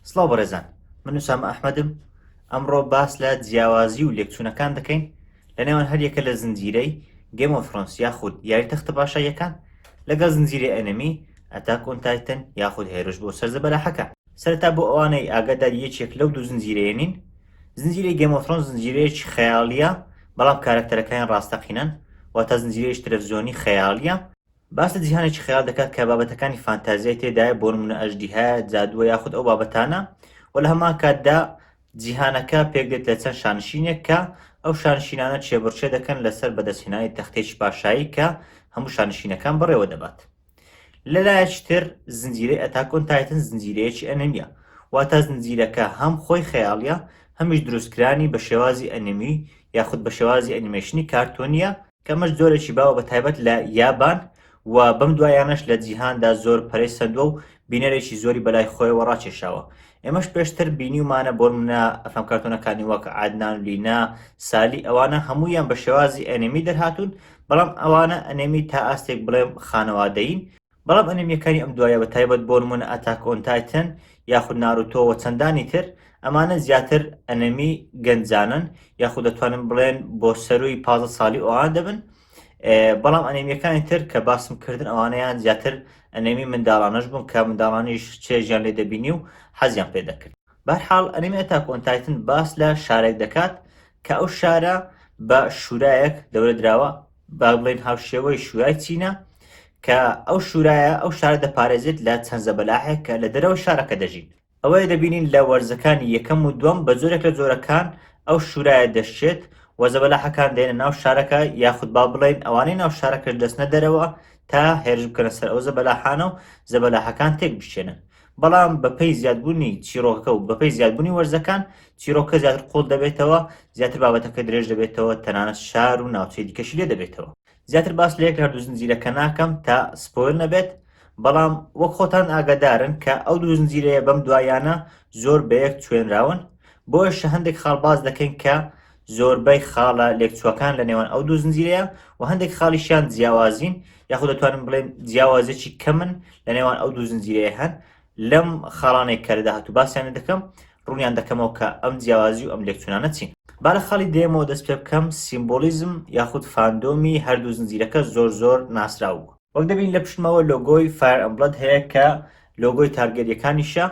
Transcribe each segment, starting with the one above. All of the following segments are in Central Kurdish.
سڵاو بەڕێزان، من وسام ئەحمەدم. ئەمڕۆ باس لە جیاوازی و لێکچوونەکان دەکەین لە نێوان هەریەکە لە زنجیرەی گێم ئۆف ترۆنس یاخود یاری تەختە پاشاییەکان لەگەڵ زنجیرەی ئەنەمی ئەتاک ئۆن تایتن یاخود هێرش بۆ سەرزە بەلاحەکە. سەرەتا بۆ ئەوانەی ئاگادار یەکێک لەو دوو زنجیرەیە نین، زنجیرەی گێم ئۆف ترۆنس زنجیرەیەکی خەیاڵیە بەڵام کارەکتەرەکان ڕاستەقینەن، واتە زنجیرەیەکی تەلەڤیزیۆنی خەیاڵیە. باس لە جیهانێکی خەیاڵ دەکات کە بابەتەکانی فانتازیای تێدایە، بۆ نمونە ئەژدیهایە، جادووە یاخود ئەو بابەتانە، و لە هەمان کاتدا جیهانەکە پێک دێت لە چەند شانشینێک کە ئەو شانشینانە چێبڕچێ دەکەن لەسەر بەدەستهێنانی تەختێکی پاشایی کە هەموو شانشینەکان بڕێوە دەبات. لەلایەکی تر زنجیرەی ئەتاک ئۆن تایتن زنجیرەیەکی ئەنمیە، واتە زنجیرەکە هەم خۆی خەیاڵیە، هەمیش دروستکرانی بە شێوازی ئەنمی یاخود بە شێوازی ئەنیمێشنی کارتۆنیە کە مەش جۆرێکی باوە بە تایبەت لە یابان، و بەم دوایانەش لە جیهاندا زۆر پەرەی سەندووە و بینەرێکی زۆری بەلای خۆیەوە ڕاکێشاوە. ئێمەش پێشتر بینیومانە بۆ نمونە ئەفلام کارتۆنەکانی وەک عادنان و لینا، سالی، ئەوانە هەموویان بە شێوازی ئەنیمی دەرهاتوون، بەڵام ئەوانە ئەنیمی تا ئاستێک بڵێم خانەوادەیین. بەڵام ئەنیمیەکانی ئەم دوایە بە تایبەت بۆ نمونە ئەتاک ئۆن تایتن یاخود ناروتۆ و چەندانی تر، ئەمانە زیاتر ئەنەمی گەنجانن یاخود دەتوانن بڵێن بۆ سەروی 15 ساڵی ئەوان دەبن. بەڵام ئەنیمیەکانی تر کە باسم کردن ئەوانەیان زیاتر ئەنەمی منداڵانەش بوون کە منداڵانیش چێژیان لێ دەبینی و حەزیان پێ دەکرد. بەرحاڵ ئەنیمی ئەتاک ئۆن تایتن باس لە شارێک دەکات کە ئەو شارە بە شورایەک دەورە دراوە، با بڵێن هاوشێوەی شورای چینە، کە ئەو شورایە ئەو شارە دەپارێزێت لە چەند زەبەلاحێک کە لە دەرەوە شارەکە دەژین. ئەوەیە دەبینین لە وەرزەکانی یەکەم و دووەم بە زۆرێک لە جۆرەکان ئەو شورایە دەشێت و زەبەلاحەکان دێنە ناو شارەکە، یاخود با بڵێن ئەوانەی ناو شارەکە دەستنە دەرەوە تا هێرش بکەنە سەر ئەو زەبەلاحانە و زەبەلاحەکان تێک بشێنن. بەڵام بەپەی زیادبوونی چیرۆکەکە و بەپەی زیادبوونی وەرزەکان، چیرۆکە زیاتر قوڵ دەبێتەوە، زیاتر بابەتەکە درێژ دەبێتەوە، تەنانەت شار و ناوچەی دیکەشی لێ دەبێتەوە. زیاتر باس لە یەک هەردوو زنجیرەکە ناکەم تا سپۆیل نەبێت، بەڵام وەک خۆتان ئاگادارن کە ئەو دوو زنجیرەیە بەم دوایانە زۆر بە یەک توێنراون. بۆیە هەندێک خاڵ باز دەکەین کە زۆربەی خاڵە لێکچووەکان لە نێوان ئەو دوو زنجیرەیە و هەندێک خاڵیشیان جیاوازین یاخود دەتوانم بڵێن جیاوازێکی کەمن لە نێوان ئەو دوو زنجیرەیە هەن. لەم خاڵانێک کە لە داهاتوو باسییان دەکەم ڕوونیان دەکەمەوە کە ئەم جیاوازی و ئەم لێکچوونانە چین. با لە خاڵی دێمەوە دەست پێ بکەم سیمبۆلیزم یاخود فاندۆمی هەردوو زنجیرەکە زۆر ناسراو بوو. وەک دەبین لە پشتمەوە لۆگۆی فایر ئەمبڵەد هەیە کە لۆگۆی تارگەریەکانیشە،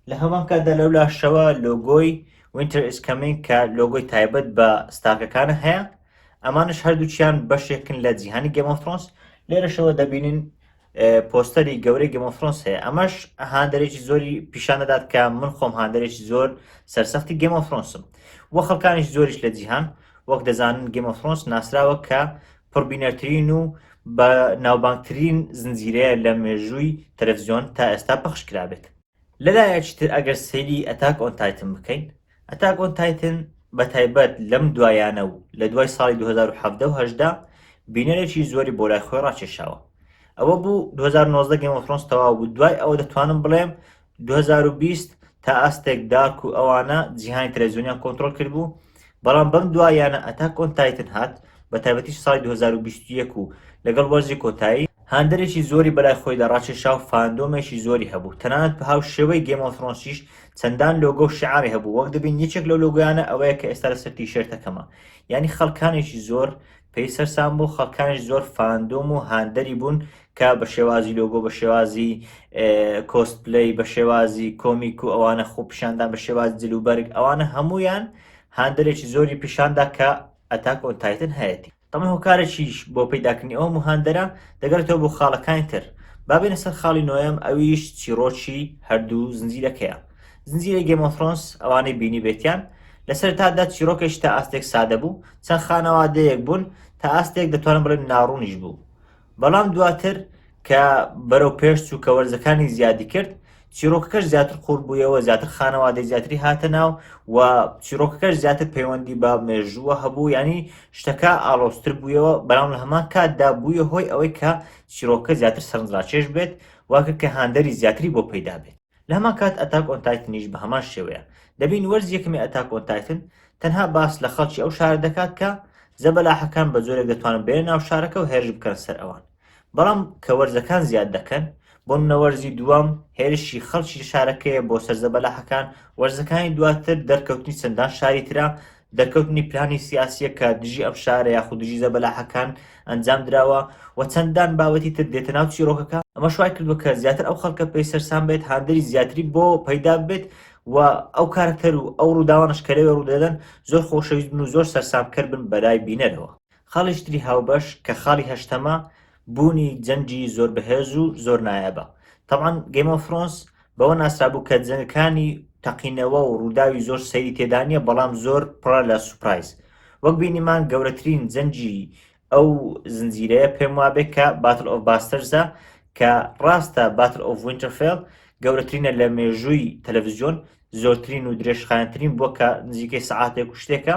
لە هەمان کاتدا لەو لاشەوە لۆگۆی وینتر ئیز کەمینگ کە لۆگۆی تایبەت بە ستارکەکانە هەیە. ئەمانش هەردووچیان بەشێکن لە جیهانی گێم ئۆف ترۆنس. لێرەشەوە دەبینین پۆستەری گەورەی گێم ئۆف ترۆنس هەیە. ئەمەش هاندەرێکی زۆری پیشان دەدات کە من خۆم هاندەرێکی زۆر سەرسەختی گێم ئۆف ترۆنسم، وە خەڵکانیش زۆریش لە جیهان وەک دەزانن گێم ئۆف ترۆنس ناسراوە کە پڕبینەرترین و بە ناوبانگترین زنجیرەیە لە مێژووی تەلەڤیزیۆن تا ئێستا پەخش کرابێت. لەلایەکی تر ئەگەر سەیری ئەتاک ئۆن تایتن بکەین، ئەتاک ئۆن تایتن بە تایبەت لەم دوایانە و لە دوای ساڵی 2017 و 2018 بینەرێکی زۆری بۆ لای خۆی ڕاکێشاوە. ئەوە بوو 2019 گێم ئۆف ترۆنس تەواو بوو. دوای ئەوە دەتوانم بڵێم 2020 تا ئاستێک دارک و ئەوانە جیهانی تەلەڤیزیۆنیان کۆنتڕۆڵ کرد بوو. بەڵام بەم دوایانە ئەتاک ئۆن تایتن هات، بە تایبەتی ساڵی 2021 و لەگەڵ وەرزی کۆتایی هاندەرێکی زۆری بەلای خۆیدا ڕاکێشا و فاندۆمێکی زۆری هەبوو. تەنانەت بە هاو شێوەی گێم ئۆف ترۆنسیش چەندان لۆگۆ و شعاری هەبوو. وەک دەبین یەکێک لەو لۆگۆیانە ئەوەیە کە ئێستا لەسەر تیشێرتەکەمە، یعنی خەڵکانێکی زۆر پێی سەرسان بوو، خەڵکانێکی زۆر فاندۆم و هاندەری بوون کە بە شێوازی لۆگۆ، بە شێوازی کۆستپلەی، بە شێوازی کۆمیک و ئەوانە خۆ پیشاندان، بە شێوازی جلوبەرگ، ئەوانە هەمویان هاندەرێکی زۆری پیشاندا کە ئەتاک ئۆن تایتن هەیەی. تەمەن هۆکارێکیش بۆ پەیداکردنی ئەو هاندەرە دەگەڕێتەوە بۆ خاڵەکانی تر. بابێنە سەر خاڵی نۆیەم، ئەویش چیرۆکی هەردوو زنجیرەکەیە. زنجیرەی گێم ئۆف ترۆنس ئەوانەی بینی بێتیان لە سەرەتادا چیرۆکێک تا ئاستێک سادە بوو، چەند خانەوادەیەک بوون، تا ئاستێک دەتوانم بڵێن ناڕوونیش بوو. بەڵام دواتر کە بەرەو پێش چوو کە وەرزەکانی زیادی کرد، چیرۆکەکەش زیاتر قوڕ بوویەوە، زیاتر خانەوادەی زیاتری هاتە ناو و چیرۆکەکەش زیاتر پەیوەندی بە مێژووە هەبوو، ینی شتەکە ئاڵۆزتر بوویەوە. بەڵام لە هەمان کاتدا بوویە هۆی ئەوەی کە چیرۆکە زیاتر سەرنجڕاکێش بێت، واکە کە هاندەری زیاتری بۆ پەیدا بێت. لە هەمان کات ئەتاک ئۆن تایتنیش بە هەمان شێوەیە. دەبین وەرز یەکەمی ئەتاک ئۆن تایتن تەنها باس لە خەڵکی ئەو شارە دەکات کە زەبەلاحەکان بە زۆرێک دەتوانن بێنە ناو شارەکە و هێرش بکەن سەر ئەوان. بەڵام کە وەرزەکان زیاد دەکەن، بۆ نەوەرزی دووەم هێرشی خەڵکی شارەکەیە بۆ سەرزەبەلاحەکان. وەرزەکانی دواتر دەرکەوتنی چەندان شاری ترا، دەرکەوتنی پلانی سیاسیە کە دژی ئەم شارە یاخود دژی زەبەلاحەکان ئەنجام درراوە و چەندان بابەتی تر دێتە ناو چیرۆکەکە. ئەمە شوای کردووە کە زیاتر ئەو خەڵکە پێی سەرسان بێت، هاندەری زیاتری بۆ پەیدا بێت و ئەو کارکتەر و ئەو ڕووداوانش کە لەوێ ڕوودەدەن زۆر خۆشەویست بن و زۆر سەرسامکەر بن بەلای بینەرەوە. خاڵی تری هاوبەش کە خاڵی هەشتەمە بوونی جەنگی زۆر بەهێز و زۆر نایابە. طبعاً گیم ئۆف فرۆنس بەوە ناسرابوو کە جەنگەکانی تەقینەوە و ڕووداوی زۆر سەیری تێدانیە، بەڵام زۆر پڕە لە سوپرایز. وەک بینیمان گەورەترین جەنگی ئەو زنجیرەیە پێم وابێت کە باتل ئۆف باستەرزە کە ڕاستە باتل ئۆف وینتەرفێل گەورەترینە لە مێژووی تەلەڤیزیۆن، زۆرترین و درێژخایەنترین بووە کە نزیکەی سەعاتێک و شتێکە،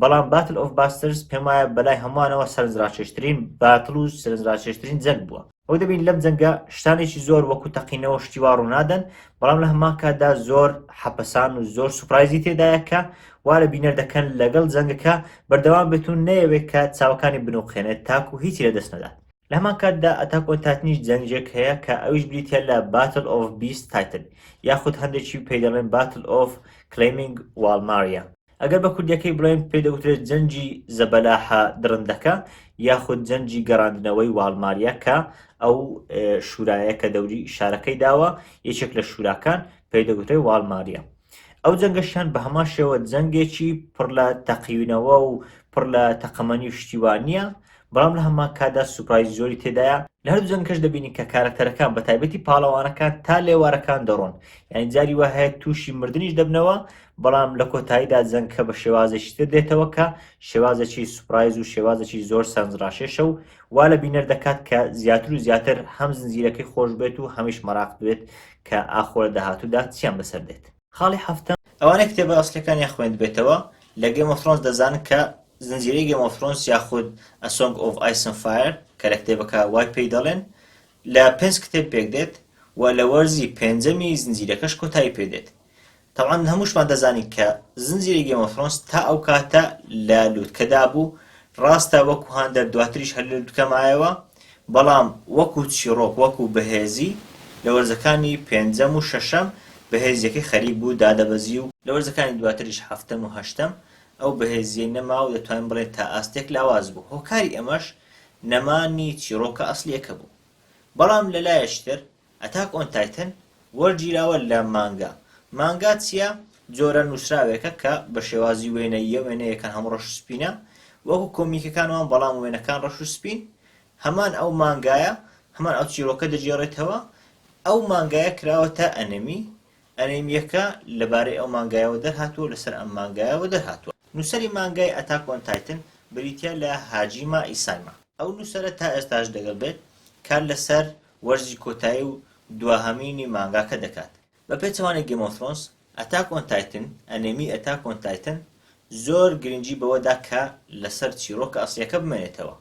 بەڵام باتل ئۆف باستەرز پێم وایە بەلای هەمووانەوە سەرنجڕاکێشترین باتل و سەرنجڕاکێشترین جەنگ بووە. ئەو دەبین لەم جەنگە شتانێکی زۆر وەکو تەقینەوە شتیوا ڕوونادەن، بەڵام لە هەمان کاتدا زۆر حەپەسان و زۆر سوپرایزی تێدایە کە وا لە بینەر دەکەن لەگەڵ جەنگەکە بەردەوام بێت و نەیەوێت کە چاوەکانی بنووقێنێت تاکو هیچی لە دەست نەدات. لە هەمان کاتدا ئەتاک ئۆن تایتنیش جەنگێک هەیە کە ئەویش بریتە لە باتل ئۆف بیست تایتن یاخود هەندێکی پێی دەڵێن باتل ئۆف کلەیمینگ والماریا. ئەگەر بە کوردیەکەی بڵێن پێی دەگوترێت جەنگی زەبەلاحە درندەکە یاخود جەنگی گەڕاندنەوەی والماریا کە ئەو شورایە کە دەوری شارەکەی داوە یەکێک لە شوراکان پێی دەگوترێت والماریا. ئەو جەنگەشیان بە هەمان شێوە جەنگێکی پڕ لە تەقینەوە و پڕ لە تەقەمەنی و شتیوانیە، بەڵام لە هەمان کاتدا سوپرایز زۆری تێدایە. لە هەردوو جەنگەش دەبینی کە کارکتەرەکان بە تایبەتی پاڵەوانەکان تا لێوارەکان دەڕۆن، یعنی جاری وا هەیە تووشی مردنیش دەبنەوە، بەڵام لە کۆتاییدا جەنگکە بە شێوازێکی تر دێتەوە کە شێوازێکی سوپرایز و شێوازێکی زۆر سەرنجڕاکێشە و وا لە بینەر دەکات کە زیاتر و زیاتر هەم زنجیرەکەی خۆش بێت و هەمیش مەراق بێت کە ئاخۆ لە داهاتوودا چیان بەسەر دێت. خاڵی هەفتەم ئەوانەی کتێبە ئەسلەکانیان خوێند بێتەوە لە گیم ئۆف فرۆنس دەزانن کە زنجیرەی گیم ئۆف فرۆنس یاخود A Song of Ice and Fire کە لە کتێبەکە وای پێی دەڵێن لە 5 کتێب پێک دێت و لە وەرزی پێنجەمی زنجیرەکەش کۆتایی پێ دێت. طبعاً هەمووشمان دەزانین کە زنجیرەی گیم ئۆف فرۆنس تا ئەو کاتە لە لووتکەدا بوو، ڕاستە وەکو هاندەر دواتریش هەر لە لووتکە مایەوە، بەڵام وەکو چیرۆک وەکو بەهێزی لە وەرزەکانی پێنجەم و شەشەم بەهێزیەکەی خەریک بوو دادەبەزی و لە وەرزەکانی دواتریش هەفتەم و هەشتەم ئەو بەهێزیە نەما و دەتوانین بڵێن تا ئاستێک لاواز بوو. هۆکاری ئەمەش نەمانی چیرۆکە ئەسلیەکە بوو. بەڵام لەلایەشتر ئەتاک ئۆن تایتن وەرگیراوە لە مانگا چییە؟ جۆرە نووسراوێکە کە بە شێوازی وێنەیە وێنەیەکان هەموو ڕەش و سپینە وەکو کۆمیکەکانەوە، بەڵام وێنەکان ڕەش و سپین. هەمان ئەو مانگایە هەمان ئەو چیرۆکە دەجێڕێتەوە. ئەو مانگایە کراوەتە ئەنیمیەکە لەبارەی ئەو مانگایەوە دەرهاتووە، لەسەر ئەم مانگایەوە دەرهاتووە. نووسەری مانگای ئەتاک ئۆن تایتن بریتە لە هاجیما ئیسایما. ئەو نووسەرە تا ئێستاش دەگەڵ بێت کار لەسەر وەرزی کۆتایی و دواهەمینی مانگاکە دەکات. بە پێچەوانەی گیم ئۆف فرۆنس ئەتاک ئۆن تایتن ئەنیمی ئەتاک ئۆن تایتن زۆر گرنگی بەوەدا کە لەسەر چیرۆکە ئەسلیەکە بمێنێتەوە.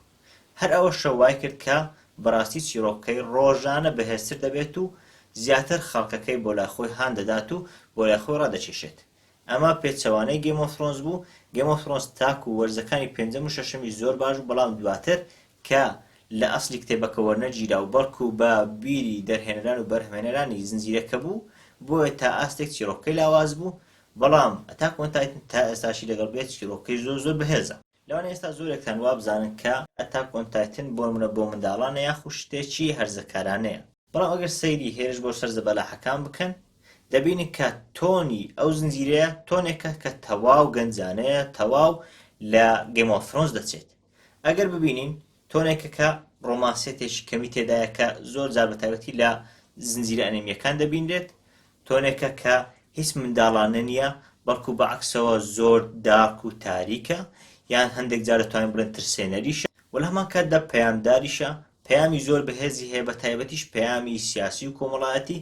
هەر ئەوە شەوای کرد کە بەڕاستی چیرۆکەی ڕۆژانە بەهێزتر دەبێت و زیاتر خەڵکەکەی بۆ لای خۆی هان دەدات و بۆ لای خۆی ڕادەچێشێت. ئەمە پێچەوانەی گیم ئۆف فرۆنس بوو. گیم ئۆف فرۆنس تاکو وەرزەکانی پێنجەم و شەشەمی زۆر باش بوو، بەڵام دواتر کە لە ئەسلی کتێبەکە وەرنەگیرا و بەڵکو بە بیری دەرهێنەران و بەرهەمێنەرانی زنجیرەکە بوو، بۆیە تا ئاستێک چیرۆکەی لاواز بوو، بەڵام ئەتاک ئۆن تایتن تا ئێستاشی لەگەڵ بێت چیرۆکەی زۆر بەهێزە. لەوانەیە ئێستا زۆرێکتان وا بزانن کە ئەتاک ئۆن تایتن بۆ منە بۆ منداڵانە یاخود شتێکی هەرزەکارانەیە، بەڵام ئەگەر سەیری هێرش بۆ سەر زەبەلاحەکان بکەن دەبینی کە تۆنی ئەو زنجیرەیە تۆنێکە کە تەواو گەنجانەیە، تەواو لە گیم ئۆف فرۆنس دەچێت. ئەگەر ببینین تۆنێکە کە ڕۆمانسێتێکی کەمی تێدایە کە زۆر جار بە تایبەتی لە زنجیرە ئەنیمیەکان دەبینرێت، تۆنێکە کە هیچ منداڵانە نییە، بەڵکو بەعەکسەوە زۆر دارک و تاریکە، یان هەندێک جار دەتوانین بڵێن ترسێنەریشە، و لە هەمان کاتدا پەیامداریشە، پەیامی زۆر بەهێزی هەیە، بە تایبەتیش پەیامی سیاسی و کۆمەڵایەتی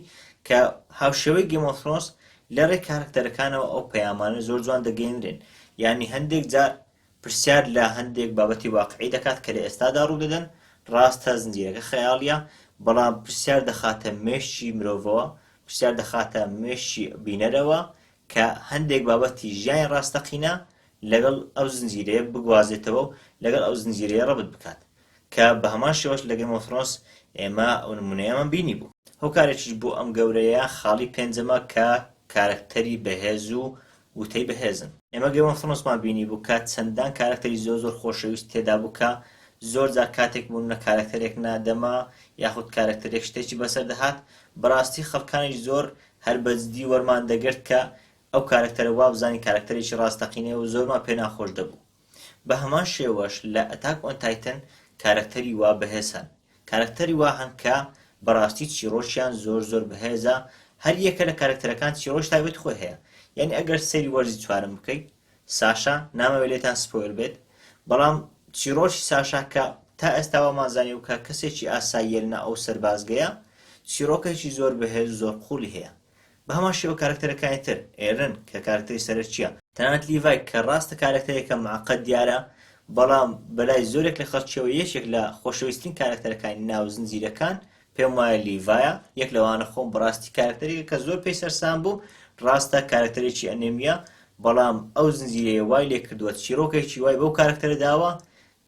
کە هاوشێوەی گیم ئۆف فرۆنس لە ڕێی کارکتەرەکانەوە ئەو پەیامانە زۆر جوان دەگەیەنرێن. یعنی هەندێک جار پرسیار لە هەندێک بابەتی واقعی دەکات کە لە ئێستادا ڕوودەدەن، ڕاستە زنجیرەکە خەیاڵیە، بەڵام پرسیار دەخاتە مێشتی مرۆڤەوە، پرسیار دەخاتە مێشتی بینەرەوە کە هەندێک بابەتی ژیانی ڕاستەقینە لەگەڵ ئەو زنجیرەیە بگوازێتەوە و لەگەڵ ئەو زنجیرەیە ڕەبط بکات، کە بە هەمان شێوەش لە گیم ئۆف فرۆنس ئێمە ئەو نمونەیەمان بینی بوو. هۆکارێکیش بۆ ئەم گەورەیە خاڵی پێنجەمە کە کارکتەری بەهێز و وتەی بەهێزن. ئێمە گەیم ئۆف ترۆنسمان بینی بوو کە چەندان کارکتەری زۆر خۆشەویست تێدا بوو کە زۆر جار کاتێک بوون لە کارکتەرێک نادەما یاخود کارکتەرێک شتێکی بەسەر دەهات بەڕاستی خەڵکانی زۆر هەر بەجددی وەرمان دەگرت کە ئەو کارکتەرە وا بزانین کارکتەرێکی ڕاستەقینەیە و زۆرمان پێ ناخۆش دەبوو. بە هەمان شێوەش لە ئەتاک ئۆن تایتن کارکتەری وا بەهێزن، کارکتەری وا هەن کە بەڕاستی چیرۆشیان زۆر بەهێزە، هەر یەکە لە کارکتەرەکان چیرۆش تایبەت خۆی هەیە. یعنی ئەگەر سەیری وەرزی چوارم بکەیت ساشا نامەوێت لێتان سپۆیل بێت، بەڵام چیرۆشی ساشا کە تا ئێستاوە مازانی و کە کەسێکی ئاساییە لەناو ئەو سەربازگەیە چیرۆکێکی زۆر بەهێز و زۆر قوڵی هەیە. بە هەمان شێوە کارکتەرەکانی تر ئێرن کە کارکتەری سەرچیە، تەنانەت لیڤای کە ڕاستە کارکتەرێکە معقەد دیارە، بەڵام بەلای زۆرێک لە خەڵکیەوە یەکێک لە خۆشەویستترین کارکتەرەکانی ناو زنجیرەکان پێم وایە لیڤایە، یەک لەوانە خۆم بەڕاستی کارکتەرێکە کە زۆر پێی سەرسام بوو، ڕاستە کارکتەرێکی ئەنێمیە، بەڵام ئەو زنجیرەیە وای لێ کردووە چیرۆکێکی وای بەو کارکتەرە داوە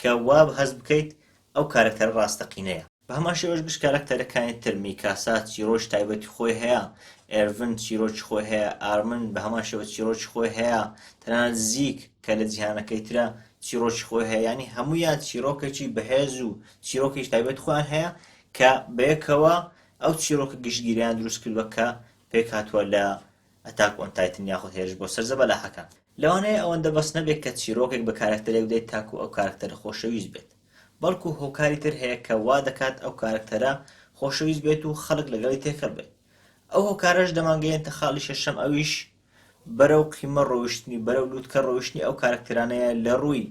کە وا هەست بکەیت ئەو کارکتەرە ڕاستەقینەیە. بە هەمان شێوەش گشت کارکتەرەکانی تر میکاسا چیرۆش تایبەتی خۆی هەیە، ئێرڤن چیرۆکی خۆی هەیە، ئارمن بە هەمان شێوە چیرۆکی خۆی هەیە، تەنانەت زیک کە لە جیهانەکەی ترە چیرۆکی خۆی هەیە، ینی هەموویان چیرۆکێکی بەهێز و چیرۆکێکی تایبەت خۆیان هەیە کە بەیەکەوە ئەو چیرۆکە گشتگیریان دروست کردووە کە پێک هاتووە لە ئەتاک ئۆن تایتن یاخود هێرش بۆ سەرزە بەلاحەکان. لەوانەیە ئەوەندە بەس نەبێت کە چیرۆکێک بە کارکتەرێک بدەیت تاکو ئەو کارکتەرە خۆشەویست بێت، بەڵکو هۆکاری تر هەیە کە وا دەکات ئەو کارکتەرە خۆشەویست بێت و خەڵک لەگەڵی تێکەڵ بێت. ئەو هۆکارەش دەمانگەیەنتە خاڵی شەشەم، ئەویش بەرەو قیمە ڕۆیشتنی بەرەو لووتکە ڕۆیشتنی ئەو کارکتەرانەیە لە ڕووی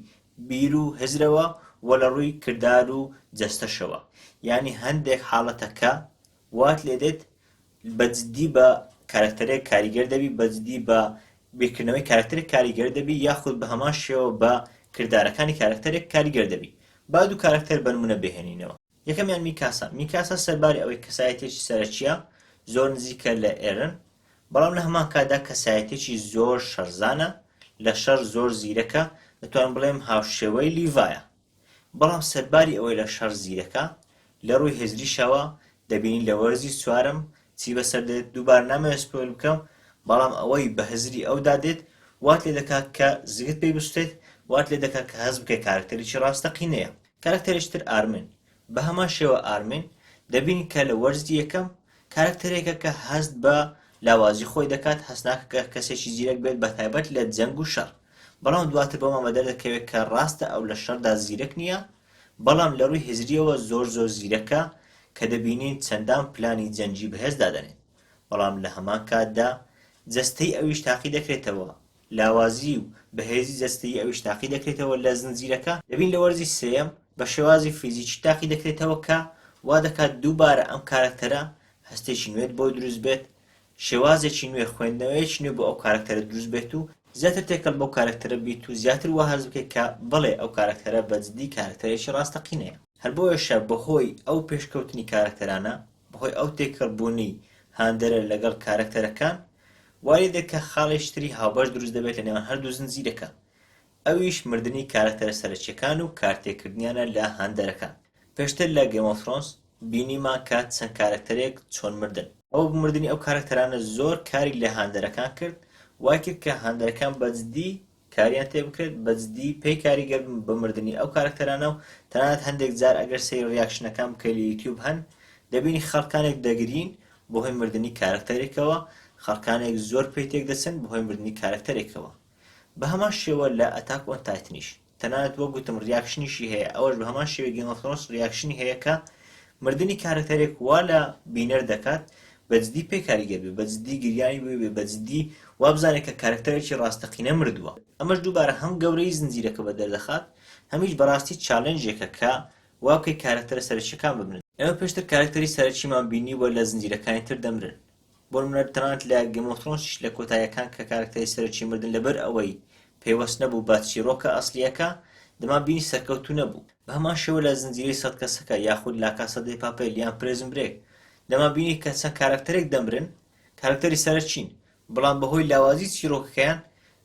بیر و هزرەوە و لە ڕووی کردار و جەستەشەوە. یعنی هەندێک حاڵەتەکە وات لێ دێت بەجددی بە کارکتەرێک کاریگەر دەبی، بەجددی بە بیرکردنەوەی کارکتەرێک کاریگەر دەبی، یاخود بە هەمان شێوە بە کردارەکانی کارکتەرێک کاریگەر دەبی. با دوو کارکتەر بەنمونە بهێنینەوە. یەکەمیان میکاسا سەرباری ئەوەی کەسایەتێکی سەرەکیە زۆر نزیکە لە ئێرن، بەڵام لە هەمان کاتدا کەسایەتێکی زۆر شەرزانە، لە شەر زۆر زیرەکە، دەتوانین بڵێم هاوشێوەی لیڤایە. بەڵام سەرباری ئەوەی لە شەر زیرەکە لە ڕووی هێزریشەوە دەبینین لە وەرزی چوارم چی بەسەر دێت. دووبار نامەوێت سپۆیل بکەم، بەڵام ئەوەی بە هزری ئەو دادێت وات لێ دەکات کە زگت پێی بستێت، وات لێ دەکات کە هەست بکەیت کارکتەرێکی ڕاستەقینەیە. کارکتەرێکتر ئارمن، بە هەمان شێوە ئارمن دەبینی کە لە وەرزی یەکەم کارکتەرێکە کە هەست بە لاوازی خۆی دەکات، هەست ناکە کە کەسێکی زیرەک بێت بە تایبەت لە جەنگ و شەڕ، بەڵام دواتر بۆمان بەدەردەکەوێت کە ڕاستە ئەو لە شەردا زیرەک نییە، بەڵام لە ڕووی هزریەوە زۆر زیرەکە کە دەبینین چەندان پلانی جەنگی بەهێز دادەنێت. بەڵام لە هەمان کاتدا جەستەی ئەویش تاقی دەکرێتەوە، لاوازی و بەهێزی جەستەی ئەویش تاقی دەکرێتەوە لە زنجیرەکە. دەبین لە وەرزی سێەم بە شێوازی فیزیکی تاقی دەکرێتەوە کە وا دەکات دووبارە ئەم کارکتەرە هەستێکی نوێت بۆ دروست بێت، شێوازێکی نوێ خوێندنەوەیەکی نوێ بۆ ئەو کارکتەرە دروست بێت و زیاتر تێکەڵ بۆ کارکتەرە بیت و زیاتر وا هەست بکەیت کە بڵێ ئەو کارکتەرە بەجددی کارکتەرێکی ڕاستەقینەیە. هەر بۆیەشە بەهۆی ئەو پێشکەوتنی کارکتەرانە، بەهۆی ئەو تێکەڵبوونی هاندەرە لەگەڵ کارکتەرەکان، وای دێت کە خاڵێشتری هاوبەش دروست دەبێت لە نێوان هەردوو زنجیرەکە، ئەویش مردنی کارکتەرە سەرەکیەکان و کارتێکردنیانە لە هاندەرەکان. پێشتر لە گێم ئۆف ترۆنس بینیمان کە چەند کارکتەرێک چۆن مردن. ئەو مردنی ئەو کارکتەرانە زۆر کاری لە هاندەرەکان کرد، وای کرد کە هاندەرەکان بەجددی کاریان تێ بکرێت، بەجددی پێی کاریگەر بە مردنی ئەو کارکتەرانە و تەنانەت هەندێک جار ئەگەر سەیری ڕیاکشنەکان بکەیت لە یوتیوب هەن دەبینی خەڵکانێک دەگرین بەهۆی مردنی کارکتەرێکەوە، خەڵکانێک زۆر پێی تێک دەچن بەهۆی مردنی کارکتەرێکەوە. بە هەمان شێوە لە ئەتاک ئۆن تایتنیش تەنانەت وە گوتم ریاکشنیشی هەیە، ئەوەش بە هەمان شێوە گێم ئۆف ترۆنس ریاکشنی هەیە کە مردنی کارکتەرێک وا لە بینەر دەکات بەجددی پێی کاریگەر بێ، بەجددی گریانی بێ، بەجددی وا بزانێت کە کارکتەرێکی ڕاستەقینە مردووە. ئەمەش دووبارە هەم گەورەی زنجیرەکە بەدەردەخات، هەمیش بەڕاستی چالێنجێکە کە وا بکەی کارکتەرە سەرەکیەکان بمرن. ئێمە پێشتر کارکتەری سەرەکیمان بینیوە لە زنجیرەکانی تر دەمرن، بۆ نمونە تەنانەت لە گێم ئۆف ترۆنسیش لە کۆتاییەکان کە کارکتەری سەرەکی مردن لەبەر ئەوەی پێوەست نەبوو بە چیرۆکە ئەسڵیەکە دەمان بینی سەرکەوتوو نەبوو. بە هەمان شێوە لە زنجیرەی سەد کەسەکە یاخود لا کاسا دێ پاپێل یان پرێزن برێک دەمان بینی کە چەند کارکتەرێک دەمرن، کارکتەری سەرەکین، بەڵام بەهۆی لاوازی چیرۆکەکەیان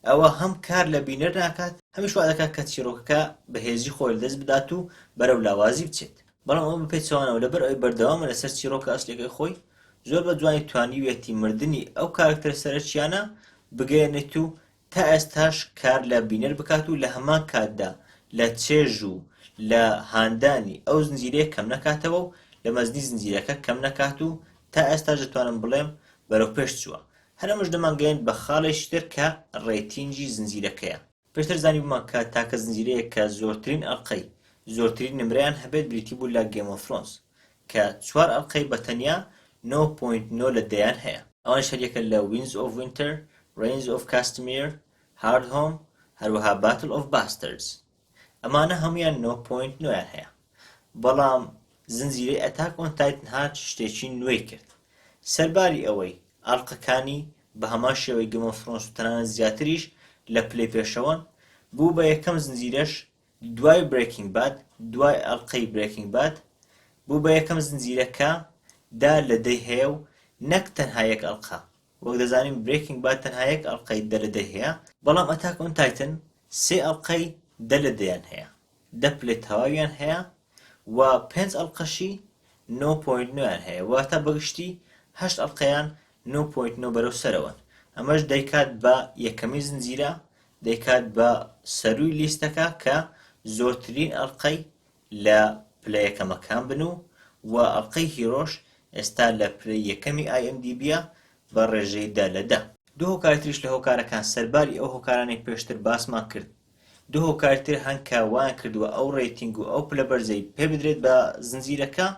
ئەوە هەم کار لە بینەر ناکات، هەمیش وا دەکات کە چیرۆکەکە بەهێزی خۆی لەدەست بدات و بەرەو لاوازی بچێت. بەڵام ئەمە بەپێی چاوانەوە لەبەر ئەوەی بەردەوامە لەسەر چیرۆکە ئەسڵیەکەی خۆی زۆر بە جوانی توانیوێتی مردنی ئەو کارکتەرە سەرەکییانە بگەێنێت و تا ئێستاش کار لە بینەر بکات و لە هەمان کاتدا لە چێژ و لە هاندانی ئەو زنجیرەیە کەم نەکاتەوە و لە مەزنی زنجیرەکە کەم نەکات و تا ئێستاش دەتوانم بڵێم بەرەو پێش چووە. هەرەمەش دەمانگەێن بە خاڵێکی تر کە ڕێتینگی زنجیرەکەیە. پێشتر زانی بوومان کە تاکە زنجیرەیە کە زۆرترین ئەڵقەی زۆرترین نمرەیان هەبێت بریتی بوو لە گێم ئۆف فرۆنس کە 4 ئەڵقەی بەتەنیا 9.9 لە دەیان هەیە. ئەوان شەریەکە لە وینز ئۆف وینتر، ڕێنز ئۆف کاستمیر، هارد هۆم، هەروەها باتل ئۆف باستەرز. ئەمانە هەمویان 9.9یان هەیە. بەڵام زنجیرەی ئەتاک ئۆن تایتن هات شتێکی نوێی کرد. سەرباری ئەوەی ئەڵقەکانی بە هەمان شێوەی گێم ئۆف فرۆنس و تەنانەت زیاتریش لە پلەی پێشەوەن بوو بە یەکەم زنجیرەش دوای برێکینگ باد، دوای ئەڵقەی برێکینگ باد بوو بە یەکەم زنجیرەکە دا لە دەی هەیە و نەک تەنها یەک ئەڵقە. وەک دەزانین برێکینگ باد تەنها یەک ئەڵقەی دە لە دەی هەیە، بەڵام ئەتاک ئۆن تایتن 3 ئەڵقەی دە لە دەیان هەیە، 10 پلەی تەواویان هەیە و 5 ئەڵقەشی 9.9یان هەیە، واتە بەگشتی 8 ئەڵقەیان 9.9 بەرەو سەرەوەن. ئەمەش دەیکات بە یەکەمی زنجیرە، دەیکات بە سەرووی لیستەکە کە زۆرترین ئەڵقەی لە پلە یەکەمەکان بن و ئەڵقەی هیرۆش ئێستا لە پلە یەکەمی IMDbە بە ڕێژەی 10 لە 10. دوو هۆکاری تریش لە هۆکارەکان سەرباری ئەو هۆکارانەی پێشتر باسمان کرد. دوو هۆکاری تر هەن کە وایان کردووە ئەو ڕێتینگ و ئەو پلە بەرزەی پێ بدرێت بە زنجیرەکە،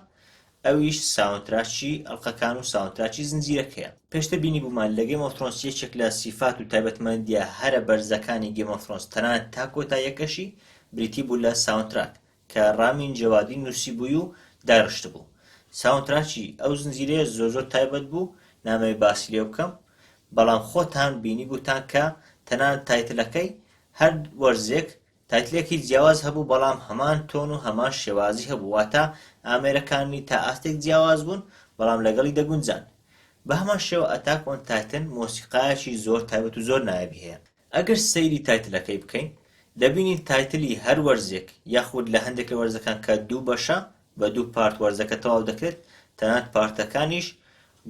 ئەویش ساوندتراکی ئەڵقەکان و ساوندتراکی زنجیرەکەیە. پێشتر بینی بوومان لە گێم ئۆف فرۆنس یەکێک لە سیفات و تایبەتمەندیە هەرە بەرزەکانی گێم ئۆف فرۆنس تەنانەت تا کۆتاییەکەشی بریتی بوو لە ساوندتراک کە ڕامین جەوادی نووسی بووی و داڕشت بوو. ساوندتراکی ئەو زنجیرەیە زۆر تایبەت بوو، نامەوێت باسی لێ بکەم، بەڵام خۆتان بینی بووتان کە تەنانەت تایتلەکەی هەر وەرزێک تایتلێکی جیاواز هەبوو، بەڵام هەمان تۆن و هەمان شێوازی هەبوو، واتە ئامێرەکانی تا ئاستێک جیاواز بوون بەڵام لەگەڵی دەگونجان. بە هەمان شێوە ئەتاک ئۆن تایتن مۆسیقایەکی زۆر تایبەت و زۆر نایابی هەیە. ئەگەر سەیری تایتلەکەی بکەین دەبینین تایتلی هەر وەرزێک یاخود لە هەندێک لە وەرزەکان کە دوو بەشە بە دوو پارت وەرزەکە تەواو دەکرێت، تەنانەت پارتەکانیش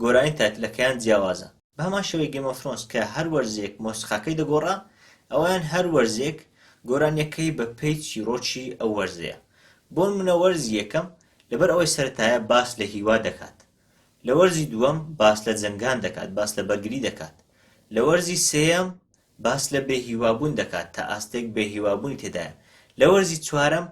گۆرانی تایتلەکەیان جیاوازە. بە هەمان شێوەی گێم ئۆف فرۆنس کە هەر وەرزێک مۆسیقاکەی دەگۆڕا، ئەویان هەر وەرزێک گۆرانیەکەی بە پێی چیرۆکی ئەو وەرزەیە. بۆ نمونە وەرزی یەکەم لەبەر ئەوەی سەرەتایە باس لە هیوا دەکات، لە وەرزی دووەم باس لە جەنگان دەکات، باس لە بەرگری دەکات، لە وەرزی سێیەم باس لە بێهیوابوون دەکات تا ئاستێک بێهیوابوونی تێدایە، لە وەرزی چوارەم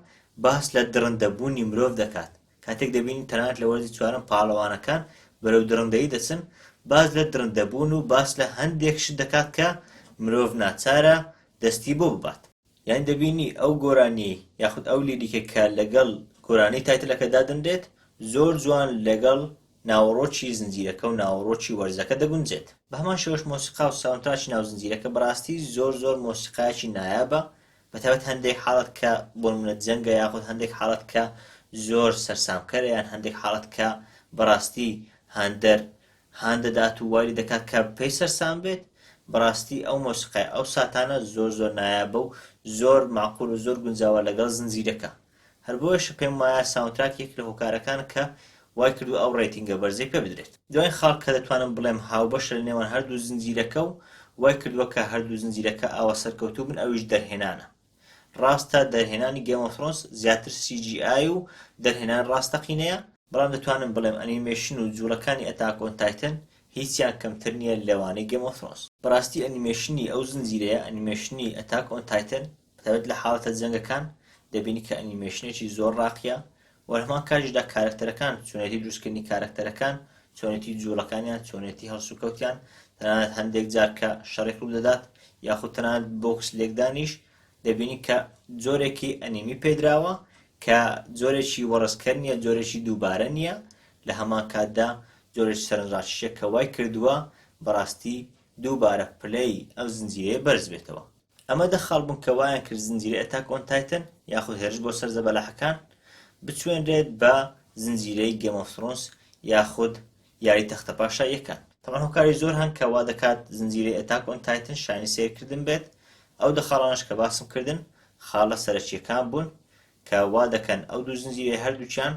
باس لە درڕندەبوونی مرۆڤ دەکات، کاتێک دەبینین تەنانەت لە وەرزی چوارەم پاڵەوانەکان بەرەو درڕندەیی دەچن، باس لە درڕندەبوون و باس لە هەندێک شت دەکات کە مرۆڤ ناچارە دەستی بۆ ببات. یان دەبینی ئەو گۆرانی یاخود ئەو لیریکە کە لەگەڵ گۆرانەی تایتلەکە دادەنرێت زۆر جوان لەگەڵ ناوەڕۆکی زنجیرەکە و ناوەڕۆکی وەرزەکە دەگونجێت. بە هەمان شێوەش مۆسیقا و ساوندتراکی ناو زنجیرەکە بەڕاستی زۆر مۆسیقایەکی نایابە، بەتایبەت هەندێک حاڵەت کە بۆ نمونە جەنگە یاخود هەندێک حاڵەت کە زۆر سەرسامکەرە یان هەندێک حاڵەت کە بەڕاستی هاندەدات و واری دەکات کە پێی سەرسام بێت، بەڕاستی ئەو مۆسیقای ئەو ساتانە زۆر نایابە و زۆر معقول و زۆر گونجاوە لەگەڵ زنجیرەکە. هەر بۆیەش پێم وایە ساوندتراک یەک لە هۆکارەکان کە وای کردو ئەو ڕێتینگە بەرزەی پێ بدرێت. دوای خاڵ کە دەتوانم بڵێم هاوبەشە لە نێوان هەردوو زنجیرەکە و وای کردووە کە هەردوو زنجیرەکە ئاوا سەرکەوتوو بن، ئەویش دەرهێنانە. ڕاستە دەرهێنانی گێم ئۆف فرۆنس زیاتر CGI و دەرهێنان ڕاستەقینەیە، بەڵام دەتوانم بڵێم ئەنیمێشن و جوڵەکانی ئەتاک ئۆن تایتن هیچیان کەمتر نییە لەوانەی گێم ئۆف فرۆنس. بەڕاستی ئەنیمێشنی ئەو زنجیرەیە، ئەنیمێشنی ئەتاک ئۆن تایتن بەتایبەت لە حاڵەتە جەنگەکان دەبینی کە ئەنیمێشنێکی زۆر ڕاقیە و لە هەمان کاتیشدا کارکتەرەکان، چۆنێتی دروستکردنی کارکتەرەکان، چۆنێتی جوڵەکانیان، چۆنێتی هەڵسوکەوتیان، تەنانەت هەندێک جار کە شەڕێک ڕوو دەدات یاخود تەنانەت بۆکس لێکدانیش دەبینی کە جۆرێکی ئەنیمی پێدراوە کە جۆرێکی وەڕسکەر نییە، جۆرێکی دووبارە نییە، لە هەمان کاتدا جۆرێکی سەرنجڕاکیشە کە وای کردووە بەڕاستی دووبارە پلەی ئەو زنجیرەیە بەرز بێتەوە. ئەمە دەخەڵ بوون کە وایان کرد زنجیرە ئەتاک ئۆن تایتن یاخود هێرش بۆ سەر زەبەلاحەکان بچوێنرێت بە زنجیرەی گێم ئۆف فرۆنس یاخود یاری تەختە پاشاییەکان. تەمان هۆکاری زۆر هەن کە وا دەکات زنجیرەی ئەتاک ئۆن تایتن شایانی سیرکردن بێت. ئەو دەخەڵانش کە باسم کردن خاڵە سەرەکیەکان بوون کە وا دەکەن ئەو دوو زنجیرەی هەردووچیان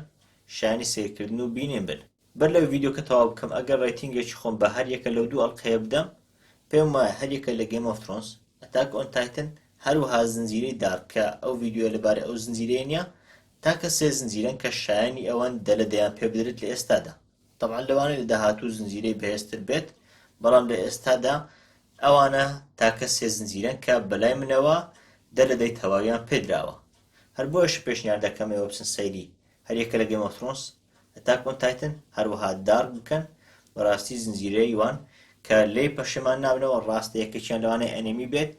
شایانی سیرکردن و بینێن بن. بەر لەو ڤیددیۆکە تەواو بکەم ئەگەر ڕێتینگێکی خۆم بە هەر یەکە لەو دوو ئەڵلقەیە بدەم پێم وایە هەر یەکە لە گەیم ئۆف ترۆنس ئەتاک ئۆن تایتن هەروەها زنجیرەی دارک کە ئەو ڤیددیۆ لەبارەی ئەو زنجیرەیە نییە تاکە سێ زنجیرەن کە شایانی ئەوەن دەلە دەیان پێ بدرێت لە ئێستادا طبعا لەوانەیە لە داهاتوو زنجیرەی بەهێزتر بێت بەڵام لە ئێستادا ئەوانە تاکە سێ زنجیرەن کە بەلای منەوە دەلە دەی تەواویان پێدراوە هەر بۆیش پێشنیار دەکەم ئێوە بچن سەیری هەر یەکە لە گەیم ئۆف ترۆنس ئەتاک ئۆن تایتن هەروەها دارک بکەن بەڕاستی زنجیرەی وان کە لێی پەشێمان نابنەوە ڕاستە یەکێکیان لەوانەیە ئەنێمی بێت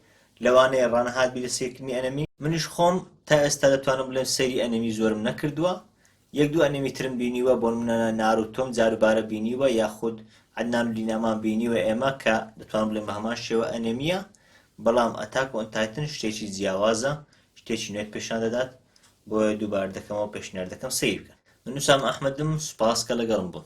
لەوانەیە ڕانەهات بی لە سێکردنی ئەنەمی منیش خۆم تا ئێستا دەتوانم بڵێم سەیری ئەنەمی زۆرم نەکردووە یەک دوو ئەنەمی ترم بینیوە بۆ منە ناروتۆم جاروبارە بینیوە یاخود عەدنان و لینامان بینیوە ئێمە کە دەتوانم بڵێم بە هەمان شێوە ئەنەمیە بەڵام ئەتاک ئۆن تایتن شتێکی جیاوازە شتێکی نوێت پیشان دەدات بۆیە دووبارە دەکەمەوە پێشنیار دەکەم سەیر بکەن من نووسام ئەحمەدم سوپاس کە لەگەڵم بوون